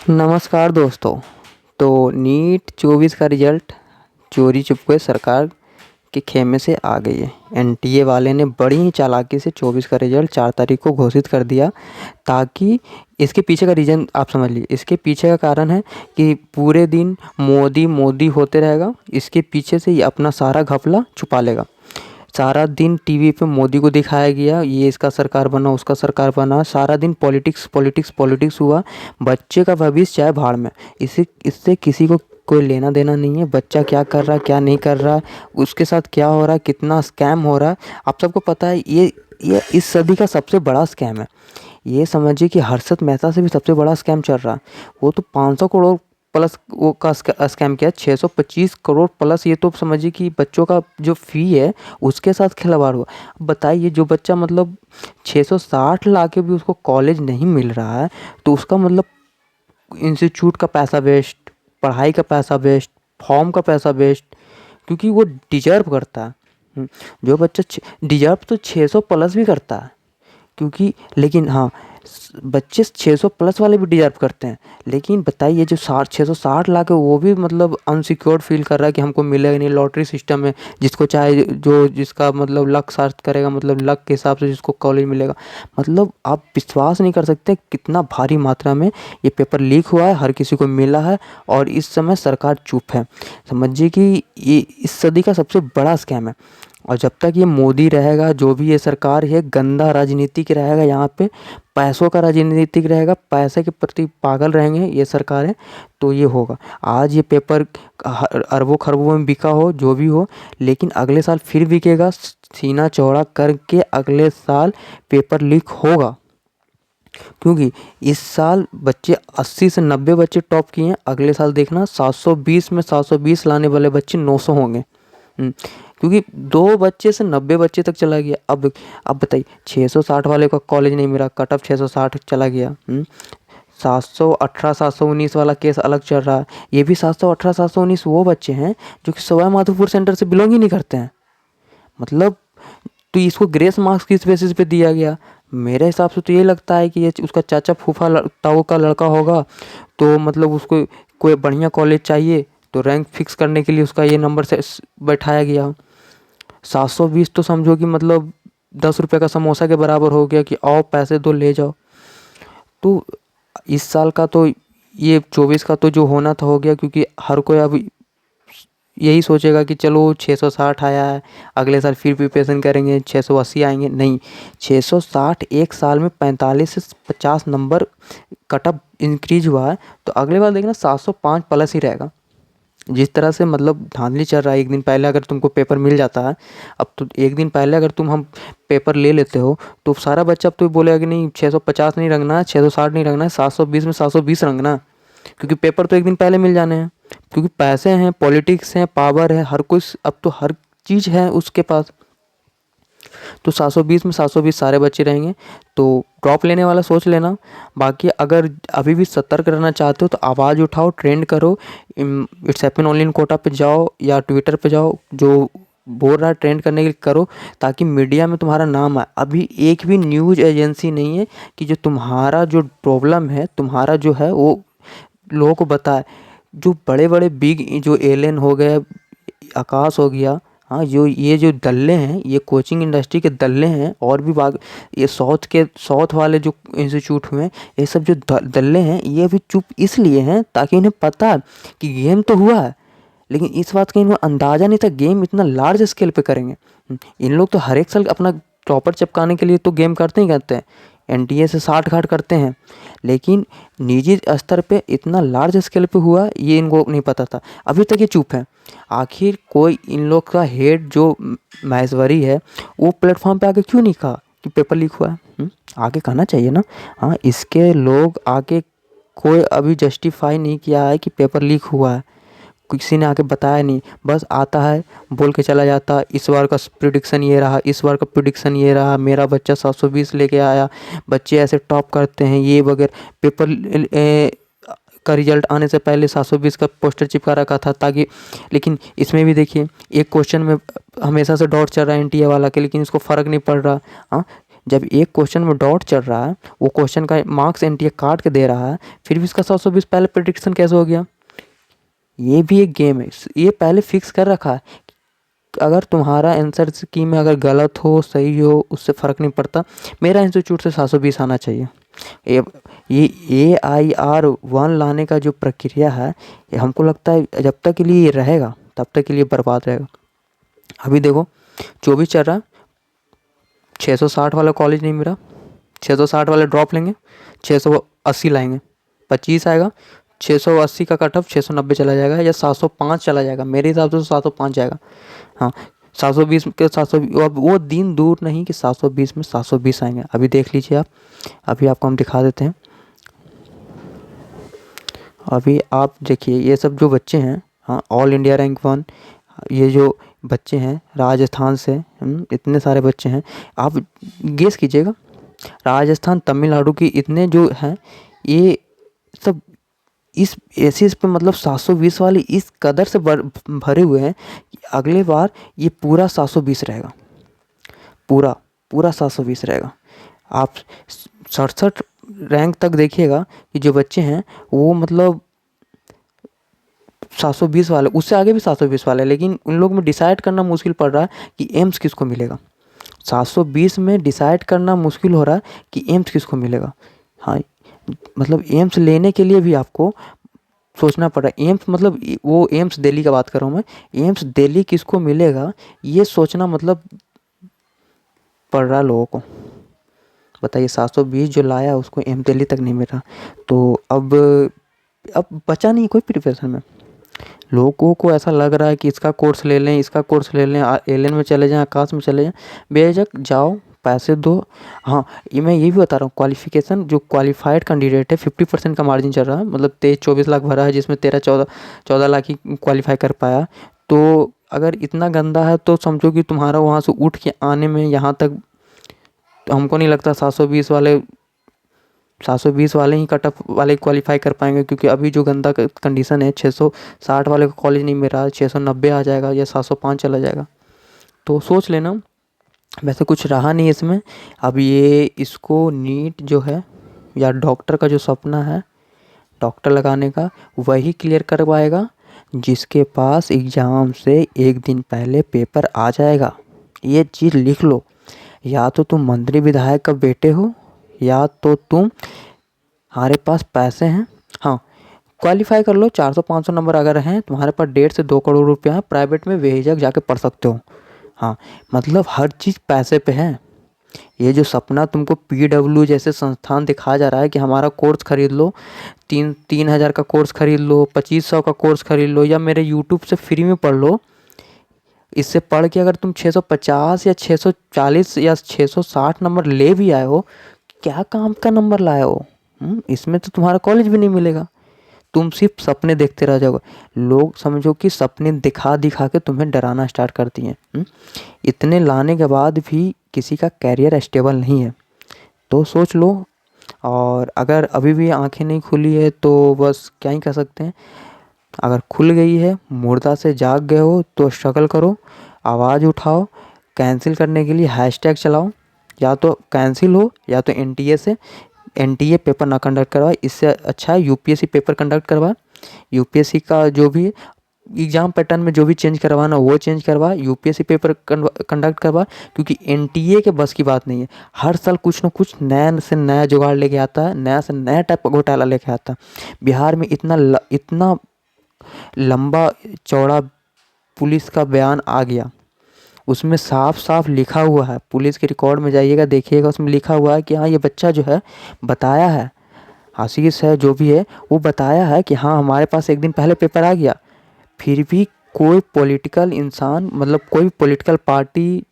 नमस्कार दोस्तों। तो नीट 24 का रिजल्ट चोरी चुपके सरकार के खेमे से आ गई है। एनटीए वाले ने बड़ी ही चालाकी से 24 का रिजल्ट 4 तारीख को घोषित कर दिया, ताकि इसके पीछे का रीज़न आप समझ लीजिए। इसके पीछे का कारण है कि पूरे दिन मोदी मोदी होते रहेगा, इसके पीछे से ये अपना सारा घपला छुपा लेगा। सारा दिन टीवी पे मोदी को दिखाया गया, ये इसका सरकार बना, उसका सरकार बना, सारा दिन पॉलिटिक्स पॉलिटिक्स पॉलिटिक्स हुआ। बच्चे का भविष्य चाहे भाड़ में, इससे किसी को कोई लेना देना नहीं है। बच्चा क्या कर रहा है, क्या नहीं कर रहा है, उसके साथ क्या हो रहा है, कितना स्कैम हो रहा है, आप सबको पता है। ये इस सदी का सबसे बड़ा स्कैम है। ये समझिए कि हर्षद मेहता से भी सबसे बड़ा स्कैम चल रहा है। वो तो 500 करोड़ प्लस वो का स्कैम किया, 625 करोड़ प्लस। ये तो समझिए कि बच्चों का जो फ़ी है उसके साथ खिलवाड़ हुआ। अब बताइए, जो बच्चा मतलब 660 ला के भी उसको कॉलेज नहीं मिल रहा है, तो उसका मतलब इंस्टीट्यूट का पैसा वेस्ट, पढ़ाई का पैसा वेस्ट, फॉर्म का पैसा वेस्ट, क्योंकि वो डिजर्व करता है। जो बच्चा डिजर्व तो 600 प्लस भी करता है, क्योंकि लेकिन हाँ, बच्चे 600 प्लस वाले भी डिजर्व करते हैं। लेकिन बताइए, जो 660 लाख है वो भी मतलब अनसिक्योर्ड फील कर रहा है कि हमको मिलेगा नहीं। लॉटरी सिस्टम है, जिसको चाहे जो जिसका मतलब लक सर्च करेगा, मतलब लक के हिसाब से जिसको कॉलेज मिलेगा। मतलब आप विश्वास नहीं कर सकते कितना भारी मात्रा में ये पेपर लीक हुआ है, हर किसी को मिला है, और इस समय सरकार चुप है। समझिए कि ये इस सदी का सबसे बड़ा स्कैम है। और जब तक ये मोदी रहेगा, जो भी ये सरकार है, गंदा राजनीतिक रहेगा, यहाँ पे पैसों का राजनीतिक रहेगा, पैसे के प्रति पागल रहेंगे ये सरकार है, तो ये होगा। आज ये पेपर अरबों खरबों में बिका हो, जो भी हो, लेकिन अगले साल फिर बिकेगा। सीना चौड़ा करके अगले साल पेपर लीक होगा, क्योंकि इस साल बच्चे 80 से 90 बच्चे टॉप किए हैं। अगले साल देखना 720 में 720 लाने वाले बच्चे 900 होंगे। क्योंकि 2 बच्चे से 90 बच्चे तक चला गया। अब बताइए, 660 वाले का कॉलेज नहीं मिला, कट ऑफ 660 चला गया। 718 719 वाला केस अलग चल रहा है। ये भी 718 719 वो बच्चे हैं जो कि सवाई माधोपुर सेंटर से बिलोंग ही नहीं करते हैं। मतलब तो इसको ग्रेस मार्क्स किस बेसिस पे दिया गया? मेरे हिसाब से तो ये लगता है कि ये उसका चाचा फूफा ताऊ का लड़का होगा, तो मतलब उसको कोई बढ़िया कॉलेज चाहिए, तो रैंक फिक्स करने के लिए उसका ये नंबर से बैठाया गया। 720 तो समझो कि मतलब 10 रुपये का समोसा के बराबर हो गया कि आओ पैसे दो ले जाओ। तो इस साल का तो ये 24 का तो जो होना था हो गया, क्योंकि हर कोई अब यही सोचेगा कि चलो 660 आया है, अगले साल फिर प्रिपरेशन करेंगे, 680 आएंगे। नहीं, 660 एक साल में 45 से 50 नंबर कटअप इंक्रीज हुआ है, तो अगले बार देखना 705 प्लस ही रहेगा। जिस तरह से मतलब धांधली चल रहा है, एक दिन पहले अगर तुमको पेपर मिल जाता है, अब तो एक दिन पहले अगर हम पेपर ले लेते हो, तो सारा बच्चा अब तो बोलेगा कि नहीं 650 नहीं रंगना है, 660 नहीं रंगना है, 720 में 720 रंगना है। क्योंकि पेपर तो एक दिन पहले मिल जाने हैं, क्योंकि पैसे हैं, पॉलिटिक्स हैं, पावर है, हर कोई अब तो हर चीज़ है उसके पास। तो 720 में 720 सारे बच्चे रहेंगे। तो ड्रॉप लेने वाला सोच लेना। बाकी अगर अभी भी सतर्क रहना चाहते हो तो आवाज़ उठाओ, ट्रेंड करो, it's happen only in Kota पे जाओ या ट्विटर पे जाओ, जो बोल रहा है ट्रेंड करने के लिए करो, ताकि मीडिया में तुम्हारा नाम आए। अभी एक भी न्यूज़ एजेंसी नहीं है कि जो तुम्हारा जो प्रॉब्लम है, तुम्हारा जो है वो लोगों को बताए। जो बड़े बड़े बिग जो एलियन हो गए, आकाश हो गया, हाँ, जो दल्ले हैं, ये कोचिंग इंडस्ट्री के दल्ले हैं, और भी ये साउथ वाले जो इंस्टीट्यूट हुए हैं, ये सब जो दल्ले हैं, ये अभी चुप इसलिए हैं ताकि इन्हें पता है कि गेम तो हुआ है, लेकिन इस बात का इन्हें अंदाज़ा नहीं था गेम इतना लार्ज स्केल पे करेंगे। इन लोग तो हर एक साल अपना टॉपर चिपकाने के लिए तो गेम करते ही करते हैं, एनटीए से साठ घाट करते हैं, लेकिन निजी स्तर पे इतना लार्ज स्केल पे हुआ ये इनको नहीं पता था। अभी तक ये चुप है। आखिर कोई इन लोग का हेड जो महेश्वरी है, वो प्लेटफॉर्म पे आके क्यों नहीं कहा कि पेपर लीक हुआ है? आगे कहना चाहिए ना। हाँ, इसके लोग आके कोई अभी जस्टिफाई नहीं किया है कि पेपर लीक हुआ है, किसी ने आके बताया नहीं, बस आता है बोल के चला जाता है, इस बार का प्रिडिक्शन ये रहा, इस बार का प्रिडिक्शन ये रहा, मेरा बच्चा 720 लेके आया, बच्चे ऐसे टॉप करते हैं ये वगैरह। पेपर का रिजल्ट आने से पहले 720 का पोस्टर चिपका रखा था, ताकि लेकिन इसमें भी देखिए एक क्वेश्चन में हमेशा से डाउट चल रहा है एनटीए वाला के, लेकिन इसको फ़र्क नहीं पड़ रहा। हाँ, जब एक क्वेश्चन में डाउट चल रहा है, वो क्वेश्चन का मार्क्स एनटीए काट के दे रहा है, फिर भी इसका 720 पहले प्रेडिक्शन कैसे हो गया? ये भी एक गेम है, ये पहले फिक्स कर रखा है। अगर तुम्हारा आंसर की में अगर गलत हो सही हो उससे फ़र्क नहीं पड़ता, मेरा इंस्टीट्यूट से 720 आना चाहिए। ये AIR1 लाने का जो प्रक्रिया है, ये हमको लगता है जब तक के लिए ये रहेगा तब तक के लिए बर्बाद रहेगा। अभी देखो 24 चल रहा है, 660 वाला कॉलेज नहीं मिला, 660 वाले ड्रॉप लेंगे, 680 लाएंगे, 25 आएगा, 680 का कट ऑफ 690 चला जाएगा या 705 चला जाएगा। मेरे हिसाब से तो 705 जाएगा। हाँ, 720 के 700, अब वो दिन दूर नहीं कि 720 में 720 आएंगे। अभी देख लीजिए आप, अभी आपको हम दिखा देते हैं। अभी आप देखिए ये सब जो बच्चे हैं, हाँ, ऑल इंडिया रैंक 1, ये जो बच्चे हैं राजस्थान से, इतने सारे बच्चे हैं, आप गेस कीजिएगा राजस्थान तमिलनाडु की इतने जो हैं, ये सब इस एसिस पे मतलब 720 वाले इस कदर से भरे हुए हैं कि अगले बार ये पूरा 720 रहेगा, पूरा 720 रहेगा। आप 67 रैंक तक देखिएगा कि जो बच्चे हैं वो मतलब 720 वाले, उससे आगे भी 720 वाले, लेकिन उन लोग में डिसाइड करना मुश्किल पड़ रहा है कि एम्स किसको मिलेगा। 720 में डिसाइड करना मुश्किल हो रहा है कि एम्स किसको मिलेगा। हाँ, मतलब एम्स लेने के लिए भी आपको सोचना पड़ रहा है। एम्स मतलब वो एम्स दिल्ली का बात कर रहा हूँ मैं, एम्स दिल्ली किसको मिलेगा ये सोचना मतलब पड़ रहा है लोगों को। बताइए 720 जो लाया उसको एम्स दिल्ली तक नहीं मिला, तो अब बचा नहीं कोई प्रिपरेशन में। लोगों को ऐसा लग रहा है कि इसका कोर्स ले लें, इसका कोर्स ले लें, एलियन में चले जाएं, आकाश में चले जाएं, बेझिझक जाओ, पैसे दो। हाँ, ये मैं ये भी बता रहा हूँ, क्वालिफिकेशन जो क्वालिफाइड कैंडिडेट है 50% का मार्जिन चल रहा है, मतलब 23-24 लाख भरा है जिसमें 13-14 लाख ही क्वालिफाई कर पाया। तो अगर इतना गंदा है तो समझो कि तुम्हारा वहाँ से उठ के आने में यहाँ तक, तो हमको नहीं लगता 720 वाले ही कट ऑफ वाले क्वालिफाई कर पाएंगे, क्योंकि अभी जो गंदा कंडीशन है 660 वाले को कॉलेज नहीं मिल रहा, 690 आ जाएगा या 705 चला जाएगा। तो सोच लेना, वैसे कुछ रहा नहीं इसमें। अब ये इसको नीट जो है या डॉक्टर का जो सपना है डॉक्टर लगाने का, वही क्लियर करवाएगा जिसके पास एग्ज़ाम से एक दिन पहले पेपर आ जाएगा। ये चीज़ लिख लो, या तो तुम मंत्री विधायक का बेटे हो या तो तुम्हारे पास पैसे हैं। हाँ, क्वालिफाई कर लो, 400-500 नंबर अगर हैं तुम्हारे पास, 1.5 से 2 करोड़ रुपया है, प्राइवेट में बेझिझक जाके पढ़ सकते हो। हाँ, मतलब हर चीज़ पैसे पे है। ये जो सपना तुमको PW जैसे संस्थान दिखाया जा रहा है कि हमारा कोर्स खरीद लो, 3,000 का कोर्स खरीद लो, 2500 का कोर्स खरीद लो, या मेरे यूट्यूब से फ्री में पढ़ लो। इससे पढ़ के अगर तुम 650 या 640 या 660 नंबर ले भी आए हो, क्या काम का नंबर लाए हो? इसमें तो तुम्हारा कॉलेज भी नहीं मिलेगा, तुम सिर्फ सपने देखते रह जाओगे। लोग समझो कि सपने दिखा दिखा के तुम्हें डराना स्टार्ट कर दिए। इतने लाने के बाद भी किसी का कैरियर स्टेबल नहीं है, तो सोच लो। और अगर अभी भी आंखें नहीं खुली है तो बस क्या ही कर सकते हैं। अगर खुल गई है, मुर्दा से जाग गए हो तो स्ट्रगल करो, आवाज़ उठाओ, कैंसिल करने के लिए हैशटैग चलाओ, या तो कैंसिल हो या तो NTA पेपर ना कंडक्ट करवाए, इससे अच्छा है UPSC पेपर कंडक्ट करवाए। UPSC का जो भी एग्ज़ाम पैटर्न में जो भी चेंज करवाना वो चेंज करवा, UPSC पेपर कंडक्ट करवा, क्योंकि NTA के बस की बात नहीं है। हर साल कुछ ना कुछ नया से नया जुगाड़ लेके आता है, नया से नया टाइप का घोटाला लेके आता है। बिहार में इतना लंबा चौड़ा पुलिस का बयान आ गया, उसमें साफ साफ लिखा हुआ है, पुलिस के रिकॉर्ड में जाइएगा देखिएगा, उसमें लिखा हुआ है कि हाँ ये बच्चा जो है बताया है, आशीष है जो भी है, वो बताया है कि हाँ हमारे पास एक दिन पहले पेपर आ गया। फिर भी कोई पॉलिटिकल इंसान, मतलब कोई पॉलिटिकल पार्टी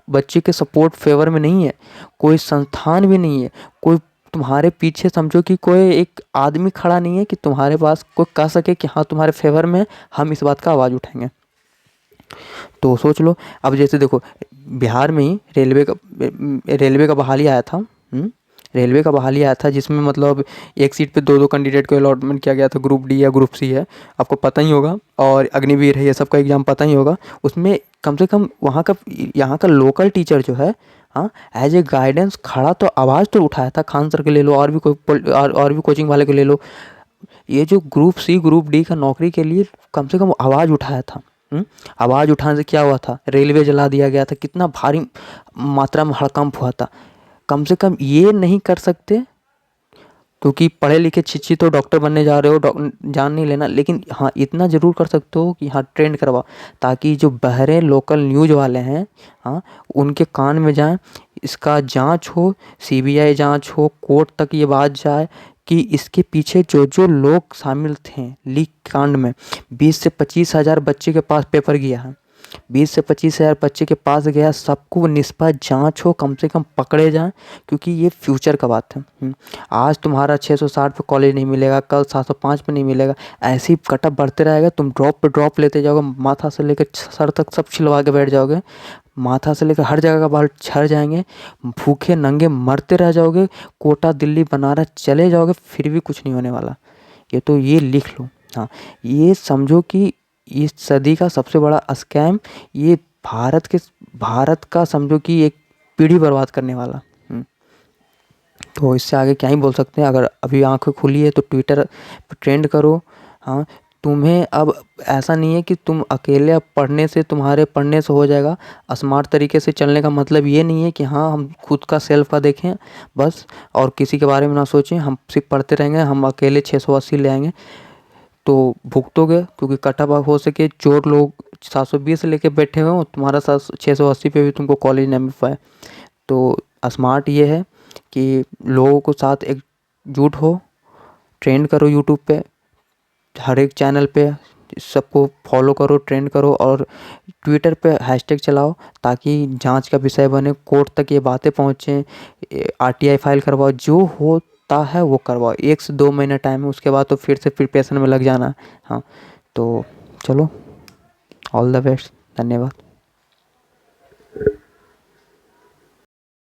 बच्चे के सपोर्ट फेवर में नहीं है, कोई संस्थान भी नहीं है, कोई तुम्हारे पीछे समझो कि कोई एक आदमी खड़ा नहीं है कि तुम्हारे पास कोई कह सके कि हाँ तुम्हारे फेवर में हम इस बात का आवाज़ उठाएंगे। तो सोच लो, अब जैसे देखो बिहार में ही रेलवे का बहाली आया था। रेलवे का बहाली आया था जिसमें मतलब एक सीट पे 2-2 कैंडिडेट को अलॉटमेंट किया गया था, ग्रुप डी या ग्रुप सी है, आपको पता ही होगा, और अग्निवीर है, ये सबका एग्ज़ाम पता ही होगा। उसमें कम से कम यहाँ का लोकल टीचर जो है, हाँ, एज ए गाइडेंस खड़ा तो आवाज़ तो उठाया था। खान सर के ले लो, और भी कोई और भी कोचिंग वाले को ले लो, ये जो ग्रुप सी ग्रुप डी का नौकरी के लिए कम से कम आवाज़ उठाया था। आवाज़ उठाने से क्या हुआ था? रेलवे जला दिया गया था, कितना भारी मात्रा में हड़कंप हुआ था। कम से कम ये नहीं कर सकते, क्योंकि पढ़े लिखे शिक्षित हो, डॉक्टर बनने जा रहे हो, जान नहीं लेना, लेकिन हाँ इतना ज़रूर कर सकते हो कि हाँ ट्रेंड करवाओ, ताकि जो बहरे लोकल न्यूज़ वाले हैं, हाँ उनके कान में जाए, इसका जांच हो, सीबीआई जांच हो, कोर्ट तक ये बात जाए कि इसके पीछे जो जो लोग शामिल थे लीक कांड में। 20 से 25 हज़ार बच्चे के पास पेपर गया है, 20 से 25 हज़ार बच्चे के पास गया, सबको निष्पक्ष जांच हो, कम से कम पकड़े जाएं, क्योंकि ये फ्यूचर का बात है। आज तुम्हारा 660 पे कॉलेज नहीं मिलेगा, कल 705 पे नहीं मिलेगा, ऐसे ही कटअप बढ़ते रहेगा, तुम ड्रॉप पे ड्रॉप लेते जाओगे, माथा से लेकर सर तक सब छिलवा के बैठ जाओगे, माथा से लेकर हर जगह का बाल झड़ जाएंगे, भूखे नंगे मरते रह जाओगे, कोटा दिल्ली बनारस चले जाओगे, फिर भी कुछ नहीं होने वाला। ये तो ये लिख लो। हाँ, ये समझो कि इस सदी का सबसे बड़ा स्कैम, ये भारत का समझो कि एक पीढ़ी बर्बाद करने वाला। तो इससे आगे क्या ही बोल सकते हैं। अगर अभी आंखें खुली है तो ट्विटर पे ट्रेंड करो। हाँ, तुम्हें अब ऐसा नहीं है कि तुम अकेले अब पढ़ने से, तुम्हारे पढ़ने से हो जाएगा। स्मार्ट तरीके से चलने का मतलब ये नहीं है कि हाँ हम खुद का सेल्फ का देखें बस, और किसी के बारे में ना सोचें, हम सिर्फ पढ़ते रहेंगे, हम अकेले 680 ले आएंगे तो भुगतोगे, क्योंकि कटअप हो सके चोर लोग 720 लेके बैठे हुए हो, तुम्हारा 680 पे भी तुमको कॉलेज नहीं मिल पाए। तो स्मार्ट ये है कि लोगों को साथ एकजुट हो, ट्रेंड करो यूट्यूब पे, हर एक चैनल पे सबको फॉलो करो, ट्रेंड करो, और ट्विटर पे हैशटैग चलाओ, ताकि जांच का विषय बने, कोर्ट तक ये बातें पहुँचें, आरटीआई फाइल करवाओ, जो होता है वो करवाओ। 1 से 2 महीना टाइम है, उसके बाद तो फिर से प्रिपरेशन में लग जाना। हाँ, तो चलो, ऑल द बेस्ट, धन्यवाद।